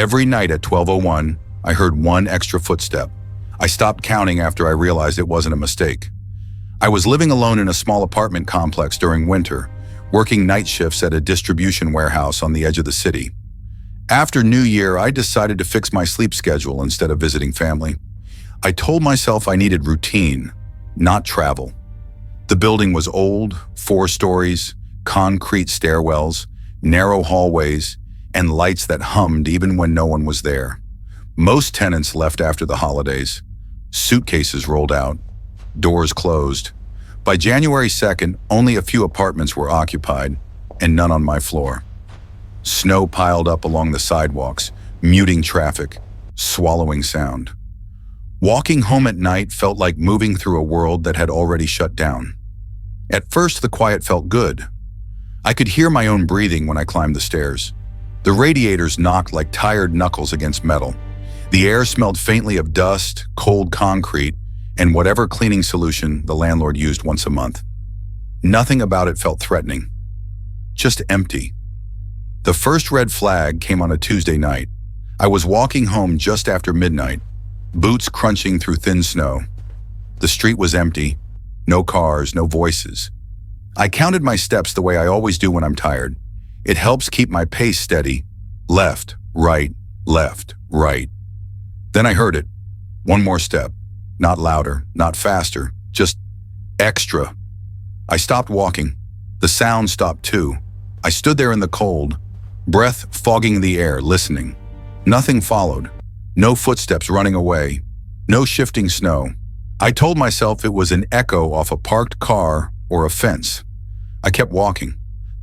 Every night at 12:01, I heard one extra footstep. I stopped counting after I realized it wasn't a mistake. I was living alone in a small apartment complex during winter, working night shifts at a distribution warehouse on the edge of the city. After New Year, I decided to fix my sleep schedule instead of visiting family. I told myself I needed routine, not travel. The building was old, 4 stories, concrete stairwells, narrow hallways, and lights that hummed even when no one was there. Most tenants left after the holidays. Suitcases rolled out, doors closed. By January 2nd, only a few apartments were occupied, and none on my floor. Snow piled up along the sidewalks, muting traffic, swallowing sound. Walking home at night felt like moving through a world that had already shut down. At first, the quiet felt good. I could hear my own breathing when I climbed the stairs. The radiators knocked like tired knuckles against metal. The air smelled faintly of dust, cold concrete, and whatever cleaning solution the landlord used once a month. Nothing about it felt threatening. Just empty. The first red flag came on a Tuesday night. I was walking home just after midnight, boots crunching through thin snow. The street was empty, no cars, no voices. I counted my steps the way I always do when I'm tired. It helps keep my pace steady. Left, right, left, right. Then I heard it. One more step. Not louder, not faster, just extra. I stopped walking. The sound stopped too. I stood there in the cold, breath fogging the air, listening. Nothing followed. No footsteps running away. No shifting snow. I told myself it was an echo off a parked car or a fence. I kept walking.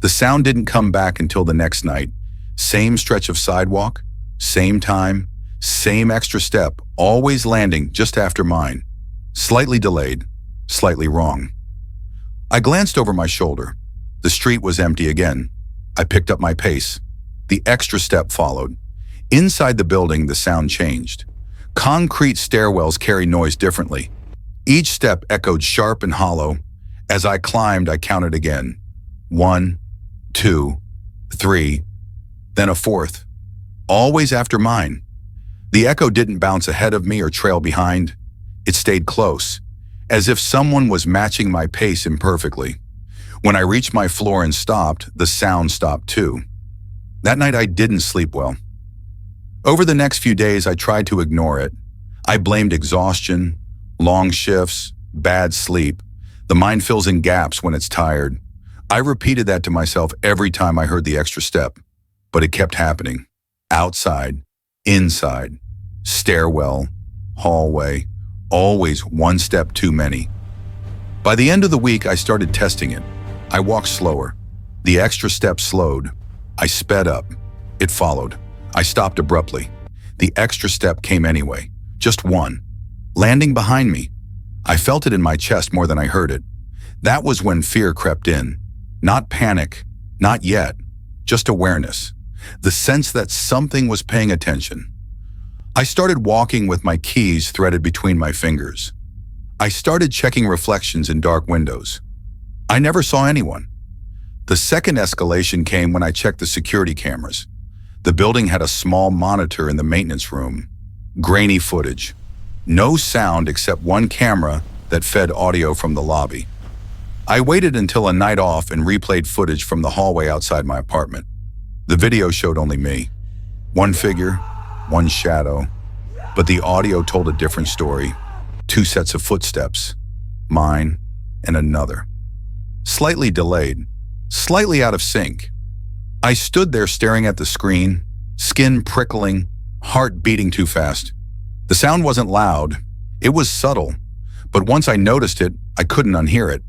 The sound didn't come back until the next night. Same stretch of sidewalk, same time, same extra step, always landing just after mine. Slightly delayed, slightly wrong. I glanced over my shoulder. The street was empty again. I picked up my pace. The extra step followed. Inside the building, the sound changed. Concrete stairwells carry noise differently. Each step echoed sharp and hollow. As I climbed, I counted again. 1, 2, 3, then a fourth. Always after mine. The echo didn't bounce ahead of me or trail behind. It stayed close, as if someone was matching my pace imperfectly. When I reached my floor and stopped, the sound stopped too. That night I didn't sleep well. Over the next few days, I tried to ignore it. I blamed exhaustion, long shifts, bad sleep. The mind fills in gaps when it's tired. I repeated that to myself every time I heard the extra step, but it kept happening. Outside, inside, stairwell, hallway, always one step too many. By the end of the week, I started testing it. I walked slower. The extra step slowed. I sped up. It followed. I stopped abruptly. The extra step came anyway. Just one. Landing behind me. I felt it in my chest more than I heard it. That was when fear crept in. Not panic, not yet, just awareness. The sense that something was paying attention. I started walking with my keys threaded between my fingers. I started checking reflections in dark windows. I never saw anyone. The second escalation came when I checked the security cameras. The building had a small monitor in the maintenance room. Grainy footage. No sound except one camera that fed audio from the lobby. I waited until a night off and replayed footage from the hallway outside my apartment. The video showed only me. One figure, one shadow, but the audio told a different story. 2 sets of footsteps, mine and another. Slightly delayed, slightly out of sync. I stood there staring at the screen, skin prickling, heart beating too fast. The sound wasn't loud, it was subtle, but once I noticed it, I couldn't unhear it.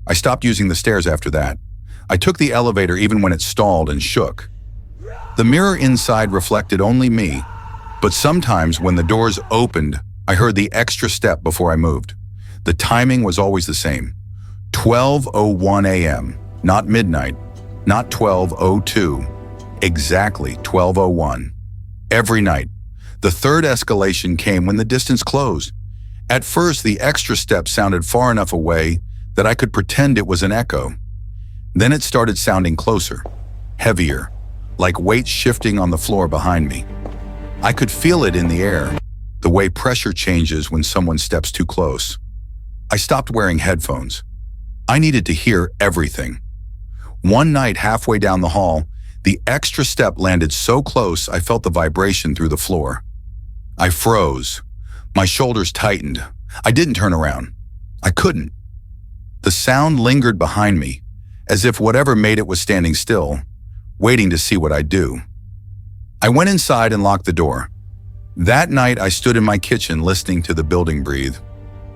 I stopped using the stairs after that. I took the elevator even when it stalled and shook. The mirror inside reflected only me, but sometimes when the doors opened, I heard the extra step before I moved. The timing was always the same. 12:01 a.m., not midnight, not 12:02, exactly 12:01. Every night. The third escalation came when the distance closed. At first, the extra step sounded far enough away that I could pretend it was an echo. Then it started sounding closer, heavier, like weight shifting on the floor behind me. I could feel it in the air, the way pressure changes when someone steps too close. I stopped wearing headphones. I needed to hear everything. One night, halfway down the hall, the extra step landed so close I felt the vibration through the floor. I froze. My shoulders tightened. I didn't turn around. I couldn't. The sound lingered behind me, as if whatever made it was standing still, waiting to see what I'd do. I went inside and locked the door. That night, I stood in my kitchen listening to the building breathe.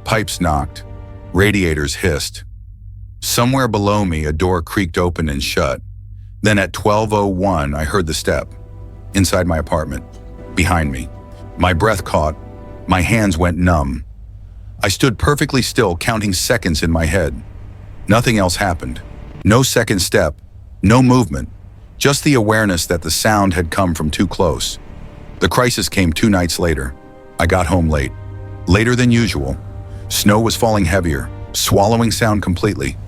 Pipes knocked. Radiators hissed. Somewhere below me, a door creaked open and shut. Then at 12:01, I heard the step. Inside my apartment. Behind me. My breath caught. My hands went numb. I stood perfectly still, counting seconds in my head. Nothing else happened. No second step. No movement. Just the awareness that the sound had come from too close. The crisis came 2 nights later. I got home late. Later than usual. Snow was falling heavier, swallowing sound completely.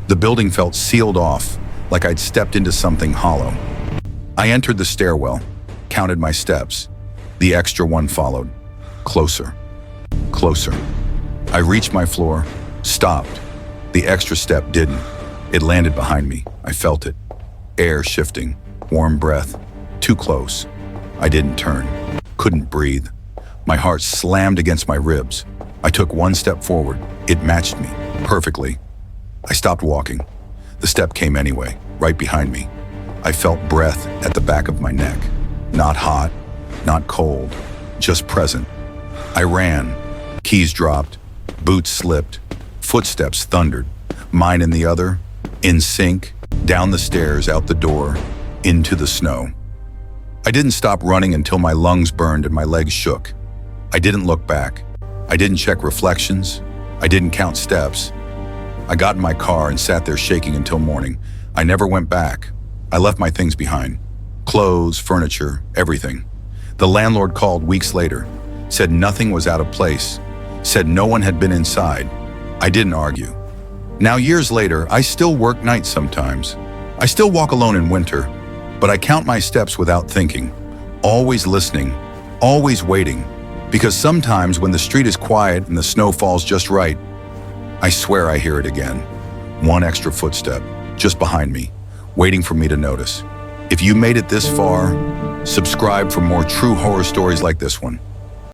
The building felt sealed off, like I'd stepped into something hollow. I entered the stairwell, counted my steps. The extra one followed. Closer. Closer. I reached my floor, stopped. The extra step didn't. It landed behind me. I felt it. Air shifting, warm breath. Too close. I didn't turn. Couldn't breathe. My heart slammed against my ribs. I took 1 step forward. It matched me perfectly. I stopped walking. The step came anyway, right behind me. I felt breath at the back of my neck. Not hot, not cold, just present. I ran. Keys dropped. Boots slipped. Footsteps thundered. Mine and the other, in sync, down the stairs, out the door, into the snow. I didn't stop running until my lungs burned and my legs shook. I didn't look back. I didn't check reflections. I didn't count steps. I got in my car and sat there shaking until morning. I never went back. I left my things behind. Clothes, furniture, everything. The landlord called weeks later, said nothing was out of place, said no one had been inside. I didn't argue. Now, years later, I still work nights sometimes. I still walk alone in winter, but I count my steps without thinking, always listening, always waiting, because sometimes when the street is quiet and the snow falls just right, I swear I hear it again. 1 extra footstep, just behind me, waiting for me to notice. If you made it this far, subscribe for more true horror stories like this one.